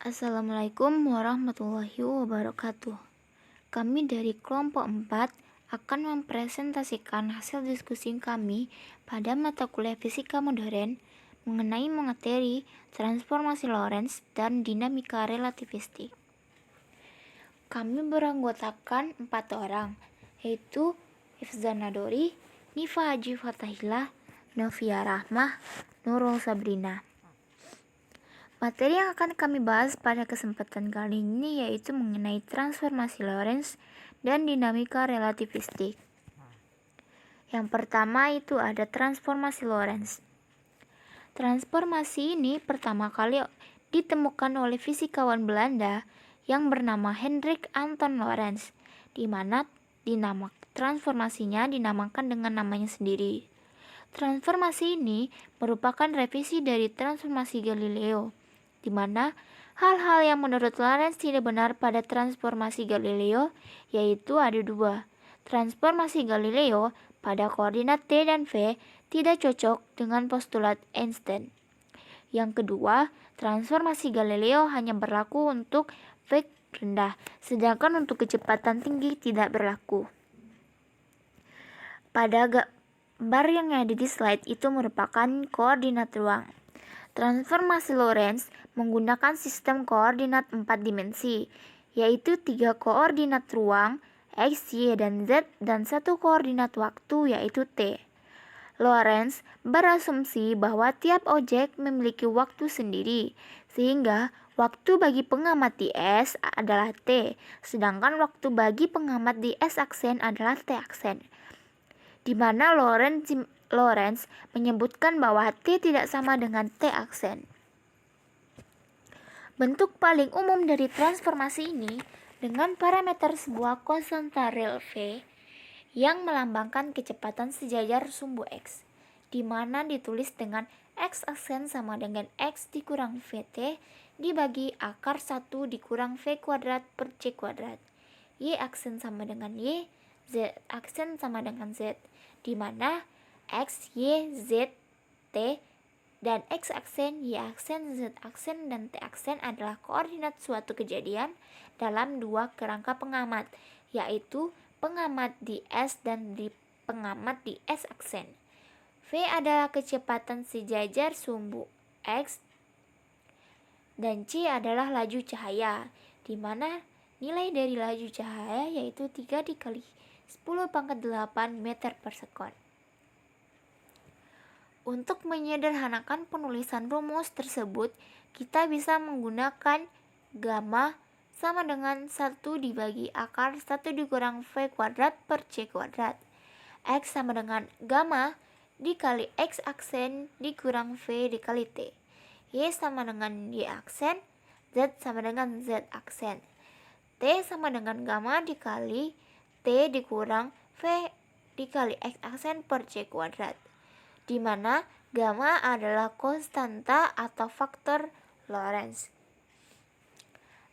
Assalamualaikum warahmatullahi wabarakatuh. Kami dari kelompok 4 akan mempresentasikan hasil diskusi kami pada mata kuliah fisika modern mengenai materi transformasi Lorentz dan dinamika relativistik. Kami beranggotakan 4 orang, yaitu Ifzan Nadori, Nifa Haji Fatahillah, Novia Rahmah, Nurul Sabrina. Materi yang akan kami bahas pada kesempatan kali ini yaitu mengenai transformasi Lorentz dan dinamika relativistik. Yang pertama itu ada transformasi Lorentz. Transformasi ini pertama kali ditemukan oleh fisikawan Belanda yang bernama Hendrik Anton Lorentz, di mana transformasinya dinamakan dengan namanya sendiri. Transformasi ini merupakan revisi dari transformasi Galileo, di mana hal-hal yang menurut Lorentz tidak benar pada transformasi Galileo yaitu ada dua. Transformasi Galileo pada koordinat T dan V tidak cocok dengan postulat Einstein. Yang kedua, transformasi Galileo hanya berlaku untuk V rendah, sedangkan untuk kecepatan tinggi tidak berlaku. Pada gambar yang ada di slide itu merupakan koordinat ruang. Transformasi Lorentz menggunakan sistem koordinat 4 dimensi, yaitu 3 koordinat ruang, X, Y, dan Z, dan 1 koordinat waktu, yaitu T. Lorentz berasumsi bahwa tiap objek memiliki waktu sendiri, sehingga waktu bagi pengamat di S adalah T, sedangkan waktu bagi pengamat di S-aksen adalah T-aksen, di mana Lorentz menyebutkan bahwa T tidak sama dengan T-aksen. Bentuk paling umum dari transformasi ini dengan parameter sebuah konstanta real V yang melambangkan kecepatan sejajar sumbu X, di mana ditulis dengan X-aksen sama dengan X dikurang VT dibagi akar 1 dikurang V kuadrat per C kuadrat. Y-aksen sama dengan Y, Z-aksen sama dengan Z, di mana X, Y, Z, T, dan X-aksen, Y-aksen, Z-aksen, dan T-aksen adalah koordinat suatu kejadian dalam dua kerangka pengamat, yaitu pengamat di S dan di pengamat di S-aksen. V adalah kecepatan sejajar sumbu X, dan C adalah laju cahaya, di mana nilai dari laju cahaya yaitu 3 dikali 10⁸ meter per sekon. Untuk menyederhanakan penulisan rumus tersebut, kita bisa menggunakan gamma sama dengan 1 dibagi akar 1 dikurang V kuadrat per C kuadrat. X sama dengan gamma dikali X-aksen dikurang V dikali T. Y sama dengan Y-aksen, Z sama dengan Z-aksen. T sama dengan gamma dikali T dikurang V dikali X-aksen per C kuadrat, di mana gamma adalah konstanta atau faktor Lorentz.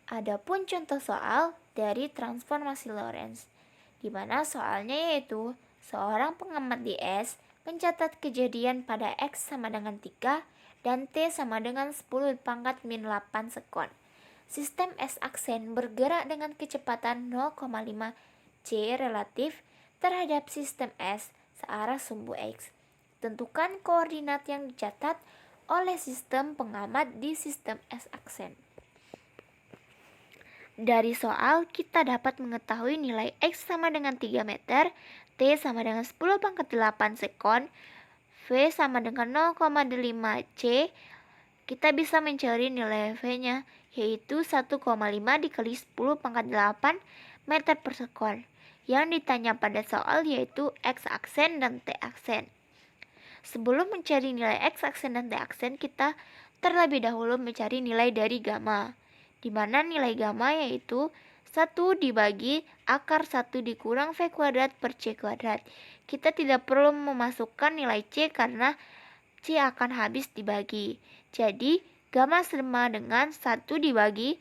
Adapun contoh soal dari transformasi Lorentz, di mana soalnya yaitu seorang pengamat di S mencatat kejadian pada X sama dengan 3 dan T sama dengan 10⁻⁸ sekon. Sistem S-aksen bergerak dengan kecepatan 0,5 C relatif terhadap sistem S searah sumbu X. Tentukan koordinat yang dicatat oleh sistem pengamat di sistem S-aksen. Dari soal, kita dapat mengetahui nilai X sama dengan 3 meter, T sama dengan 10⁸ sekon, V sama dengan 0,5 C. Kita bisa mencari nilai V-nya, yaitu 1,5 dikali 10⁸ meter per sekon. Yang ditanya pada soal yaitu X-aksen dan T-aksen. Sebelum mencari nilai X-aksen dan T-aksen, kita terlebih dahulu mencari nilai dari gamma, di mana nilai gamma yaitu 1 dibagi akar 1 dikurang V kuadrat per C kuadrat. Kita tidak perlu memasukkan nilai C karena C akan habis dibagi. Jadi, gamma sama dengan 1 dibagi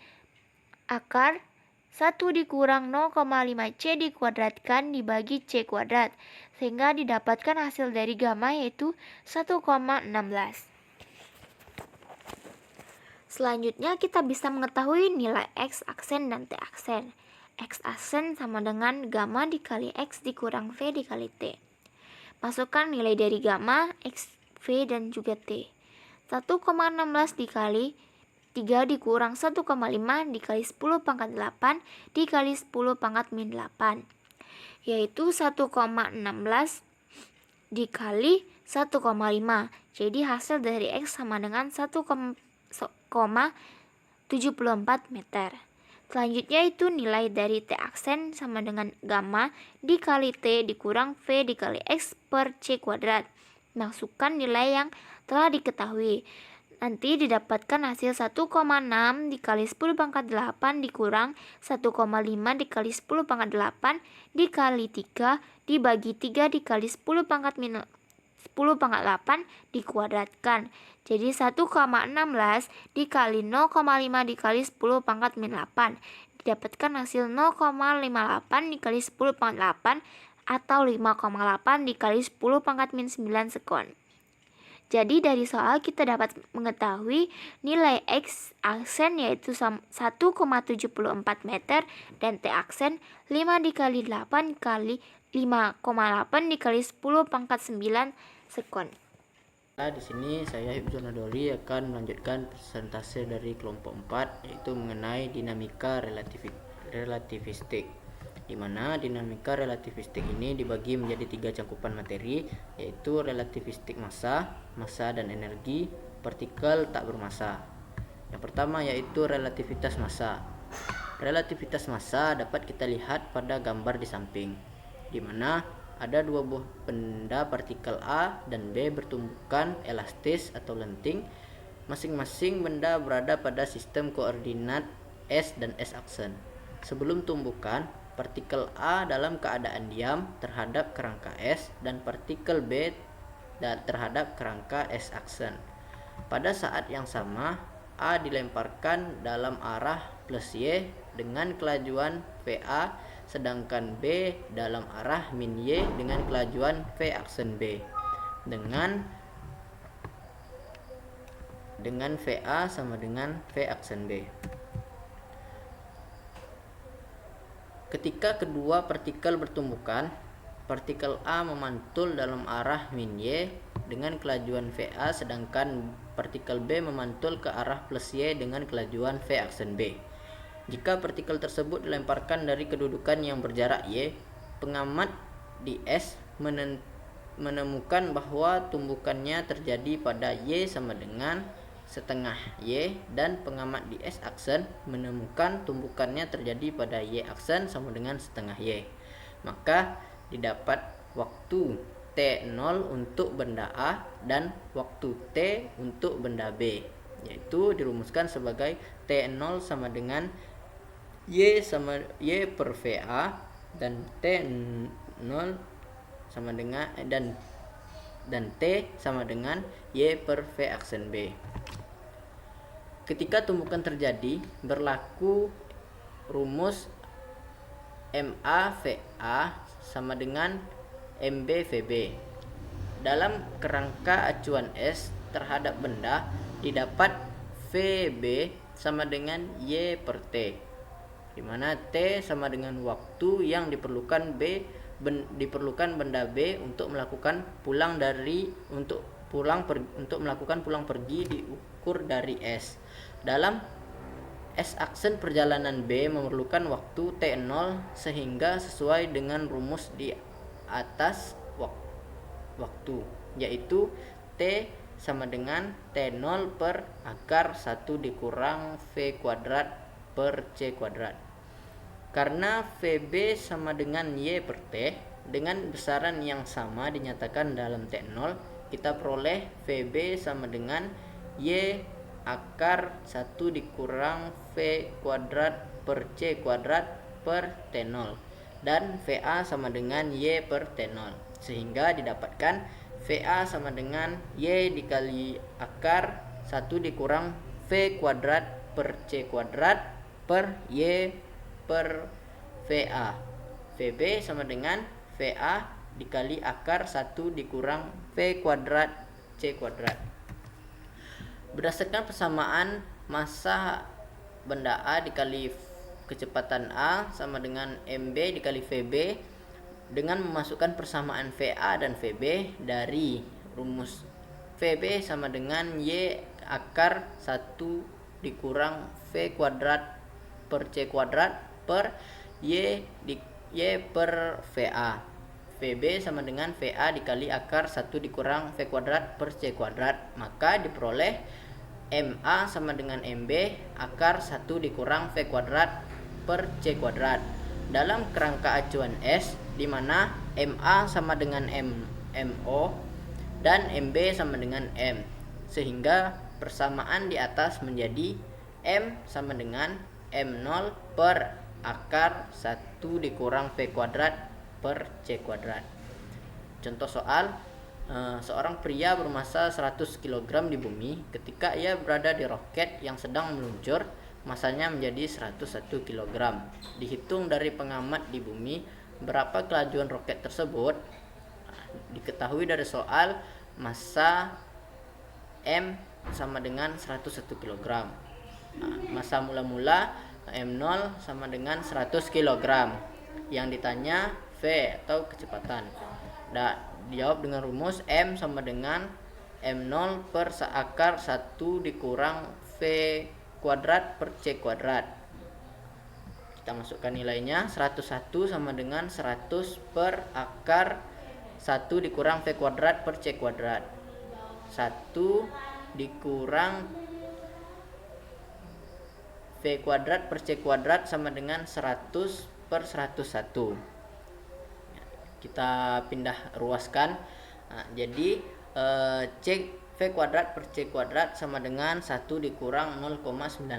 akar 1 dikurang 0,5 C dikuadratkan dibagi C kuadrat, sehingga didapatkan hasil dari gamma yaitu 1,16. Selanjutnya kita bisa mengetahui nilai X aksen dan T aksen. X aksen sama dengan gamma dikali X dikurang V dikali T. Masukkan nilai dari gamma, X, V, dan juga T. 1,16 dikali 3 dikurang 1,5 dikali 10 pangkat 8 dikali 10 pangkat min 8, yaitu 1,16 dikali 1,5. Jadi hasil dari X sama dengan 1,74 meter. Selanjutnya itu nilai dari T aksen sama dengan gamma dikali T dikurang V dikali X per C kuadrat. Masukkan nilai yang telah diketahui. Nanti didapatkan hasil 1,6 dikali 10 pangkat 8 dikurang 1,5 dikali 10 pangkat 8 dikali 3 dibagi 3 dikali 10 pangkat 10 pangkat 8 dikuadratkan. Jadi 1,16 dikali 0,5 dikali 10 pangkat min 8. Didapatkan hasil 0,58 dikali 10 pangkat 8 atau 5,8 dikali 10 pangkat min 9 sekon. Jadi dari soal kita dapat mengetahui nilai X aksen yaitu 1,74 meter dan T aksen 5 dikali 8 kali 5,8 dikali 10 pangkat 9 sekon. Nah, di sini saya Hibzul Nadori akan melanjutkan presentase dari kelompok 4, yaitu mengenai dinamika relativistik, di mana dinamika relativistik ini dibagi menjadi 3 cakupan materi, yaitu relativistik massa, massa dan energi, partikel tak bermassa. Yang pertama yaitu relativitas massa. Relativitas massa dapat kita lihat pada gambar di samping, di mana ada dua buah benda partikel A dan B bertumbukan elastis atau lenting. Masing-masing benda berada pada sistem koordinat S dan S aksen. Sebelum tumbukan, partikel A dalam keadaan diam terhadap kerangka S dan partikel B terhadap kerangka S aksen. Pada saat yang sama, A dilemparkan dalam arah plus Y dengan kelajuan VA, sedangkan B dalam arah min Y dengan kelajuan V aksen B dengan VA sama dengan V aksen B. Ketika kedua partikel bertumbukan, partikel A memantul dalam arah min Y dengan kelajuan VA, sedangkan partikel B memantul ke arah plus Y dengan kelajuan V aksen B. Jika partikel tersebut dilemparkan dari kedudukan yang berjarak Y, pengamat di S menemukan bahwa tumbukannya terjadi pada Y sama dengan setengah Y, dan pengamat di S aksen menemukan tumbukannya terjadi pada Y aksen sama dengan setengah Y. Maka didapat waktu T0 untuk benda A dan waktu T untuk benda B, yaitu dirumuskan sebagai T0 sama dengan Y per VA dan T0 sama dengan dan T sama dengan Y per V aksen B. Ketika tumbukan terjadi, berlaku rumus MA/VA sama dengan MB VB. Dalam kerangka acuan S terhadap benda, didapat VB sama dengan Y per T, di mana T sama dengan waktu yang diperlukan benda B untuk melakukan melakukan pulang pergi diukur dari S. Dalam S aksen perjalanan B memerlukan waktu T0 sehingga sesuai dengan rumus di atas waktu, yaitu T sama dengan T0 per akar 1 dikurang V kuadrat per C kuadrat. Karena VB sama dengan Y per T dengan besaran yang sama dinyatakan dalam T0, kita peroleh VB sama dengan Y akar 1 dikurang V kuadrat per C kuadrat per T0 dan VA sama dengan Y per T0, sehingga didapatkan VA sama dengan Y dikali akar 1 dikurang V kuadrat per C kuadrat per Y per VA. VB sama dengan VA dikali akar 1 dikurang V kuadrat C kuadrat. Berdasarkan persamaan massa benda A dikali kecepatan A sama dengan mb dikali vb dengan memasukkan persamaan VA dan VB dari rumus VB sama dengan Y akar 1 dikurang V kuadrat per C kuadrat per Y per VA. VB sama dengan VA dikali akar 1 dikurang V kuadrat per C kuadrat. Maka diperoleh MA sama dengan MB akar 1 dikurang V kuadrat per C kuadrat. Dalam kerangka acuan S, di mana MA sama dengan MO dan MB sama dengan M, sehingga persamaan di atas menjadi M sama dengan M0 per akar 1 dikurang V kuadrat per C kuadrat. Contoh soal, seorang pria bermassa 100 kg di bumi. Ketika ia berada di roket yang sedang meluncur, masanya menjadi 101 kg. Dihitung dari pengamat di bumi berapa kelajuan roket tersebut. Diketahui dari soal massa M sama dengan 101 kg. Massa mula-mula M0 sama dengan 100 kg. Yang ditanya V atau kecepatan. Dijawab dengan rumus M sama dengan M0 per akar 1 dikurang V kuadrat per C kuadrat. Kita masukkan nilainya. 101 sama dengan 100 per akar 1 dikurang V kuadrat per C kuadrat. 1 dikurang V kuadrat per C kuadrat sama dengan 100 per 101. Kita pindah ruaskan. Jadi C V kuadrat per C kuadrat sama dengan 1 dikurang 0,98.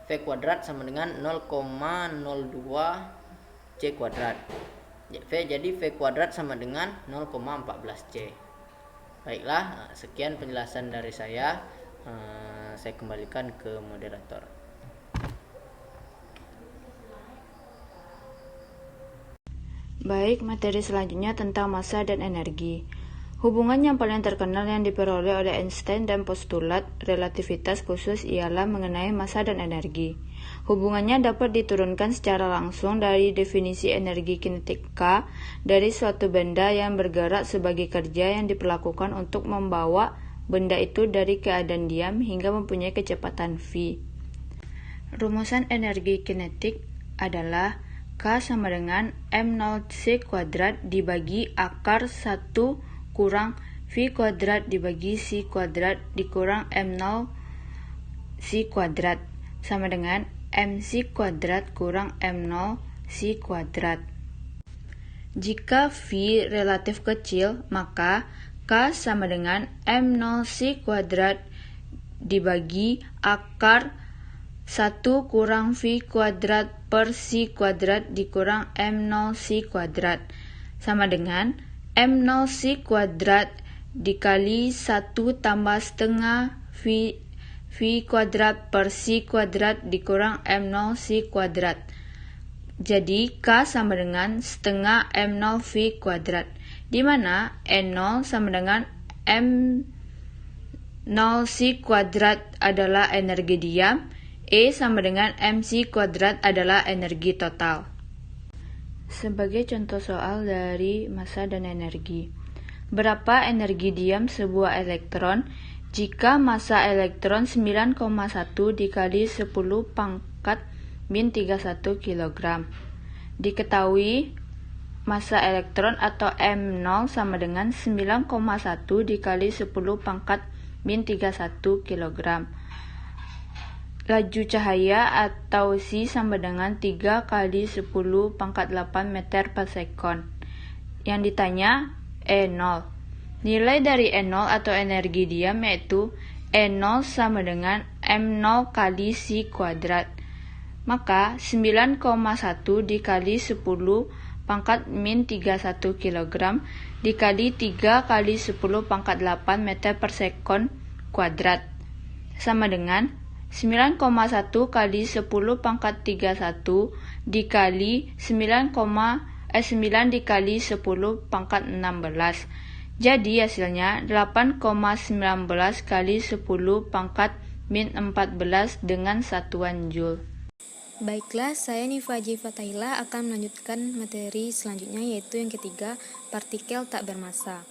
V kuadrat sama dengan 0,02 C kuadrat. Jadi V kuadrat sama dengan 0,14 C. Baiklah, sekian penjelasan dari saya. Saya kembalikan ke moderator. Baik, materi selanjutnya tentang massa dan energi. Hubungan yang paling terkenal yang diperoleh oleh Einstein dan postulat relativitas khusus ialah mengenai massa dan energi. Hubungannya dapat diturunkan secara langsung dari definisi energi kinetik K dari suatu benda yang bergerak sebagai kerja yang diperlakukan untuk membawa benda itu dari keadaan diam hingga mempunyai kecepatan V. Rumusan energi kinetik adalah K sama dengan M0C kuadrat dibagi akar 1 kurang V kuadrat dibagi C kuadrat dikurang M0 C kuadrat sama dengan MC kuadrat kurang M0 C kuadrat. Jika V relatif kecil, maka K sama dengan M0 C kuadrat dibagi akar 1 kurang V kuadrat per C kuadrat dikurang M0 C kuadrat sama dengan M0 C kuadrat dikali 1 tambah setengah V kuadrat per C kuadrat dikurang M0 C kuadrat. Jadi K sama dengan setengah M0 V kuadrat, di mana N0 sama dengan M0 C kuadrat adalah energi diam, E sama dengan MC kuadrat adalah energi total. Sebagai contoh soal dari massa dan energi. Berapa energi diam sebuah elektron jika massa elektron 9,1 dikali 10 pangkat min 31 kg. Diketahui massa elektron atau M0 sama dengan 9,1 dikali 10 pangkat min 31 kg. Laju cahaya atau C sama dengan 3 kali 10 pangkat 8 meter per sekon. Yang ditanya E0. Nilai dari E0 atau energi diam yaitu E0 sama dengan M0 kali C kuadrat. Maka 9,1 dikali 10 pangkat min 31 kg dikali 3 kali 10 pangkat 8 meter per sekon kuadrat sama dengan 9,1 kali 10 pangkat 31 dikali 9 dikali 10 pangkat 16. Jadi hasilnya 8,19 kali 10 pangkat min 14 dengan satuan Joule. Baiklah, saya Nifa J. Fatahila akan melanjutkan materi selanjutnya, yaitu yang ketiga, partikel tak bermassa.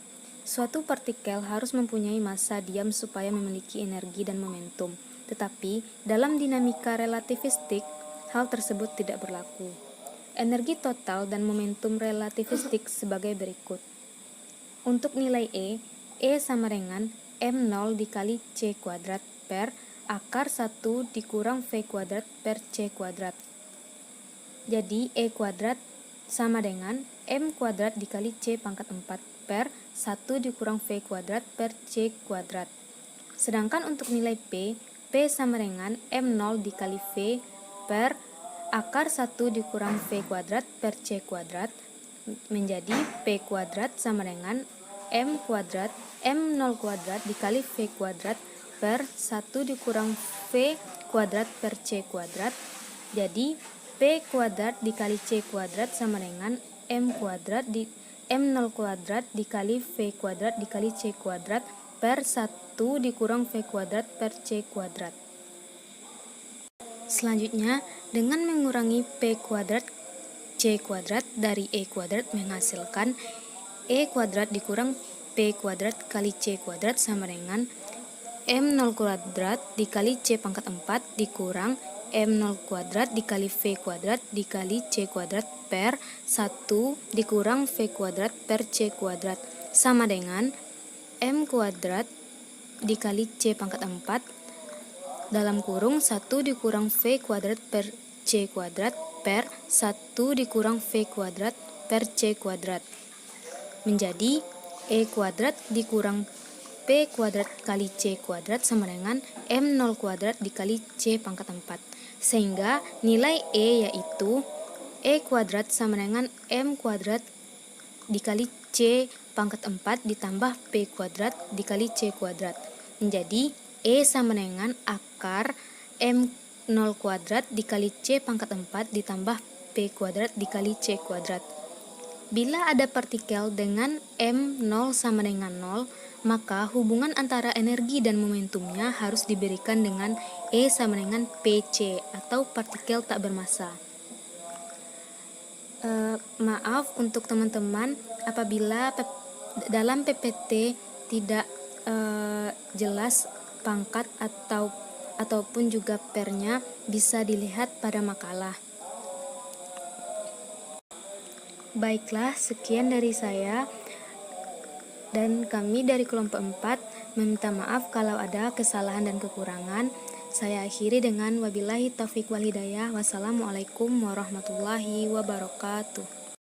Suatu partikel harus mempunyai massa diam supaya memiliki energi dan momentum. Tetapi, dalam dinamika relativistik, hal tersebut tidak berlaku. Energi total dan momentum relativistik sebagai berikut. Untuk nilai E sama dengan M0 dikali C kuadrat per akar 1 dikurang V kuadrat per C kuadrat. Jadi E kuadrat sama dengan M kuadrat dikali C pangkat 4 per 1 dikurang V kuadrat per C kuadrat. Sedangkan untuk nilai P sama dengan M0 dikali V per akar 1 dikurang V kuadrat per C kuadrat, menjadi P kuadrat sama dengan M kuadrat M0 kuadrat dikali V kuadrat per 1 dikurang V kuadrat per C kuadrat. Jadi P kuadrat dikali C kuadrat sama dengan M kuadrat di M0 kuadrat dikali V kuadrat dikali C kuadrat per 1 dikurang V kuadrat per C kuadrat. Selanjutnya, dengan mengurangi P kuadrat C kuadrat dari E kuadrat menghasilkan E kuadrat dikurang P kuadrat kali C kuadrat sama dengan M0 kuadrat dikali C pangkat 4 dikurang M0 kuadrat dikali V kuadrat dikali C kuadrat per 1 dikurang V kuadrat per C kuadrat sama dengan M kuadrat dikali C pangkat 4 dalam kurung 1 dikurang V kuadrat per C kuadrat per 1 dikurang V kuadrat per C kuadrat menjadi E kuadrat dikurang P kuadrat kali C kuadrat sama dengan M0 kuadrat dikali C pangkat 4. Sehingga nilai E yaitu E kuadrat sama dengan M kuadrat dikali C pangkat 4 ditambah P kuadrat dikali C kuadrat. Menjadi E sama dengan akar M0 kuadrat dikali C pangkat 4 ditambah P kuadrat dikali C kuadrat. Bila ada partikel dengan M0 sama dengan 0, maka hubungan antara energi dan momentumnya harus diberikan dengan E sama dengan PC atau partikel tak bermassa. Maaf untuk teman-teman apabila dalam PPT tidak jelas pangkat ataupun juga pernya, bisa dilihat pada makalah. Baiklah, sekian dari saya dan kami dari kelompok 4 meminta maaf kalau ada kesalahan dan kekurangan. Saya akhiri dengan wabillahi taufiq wal hidayah. Wassalamualaikum warahmatullahi wabarakatuh.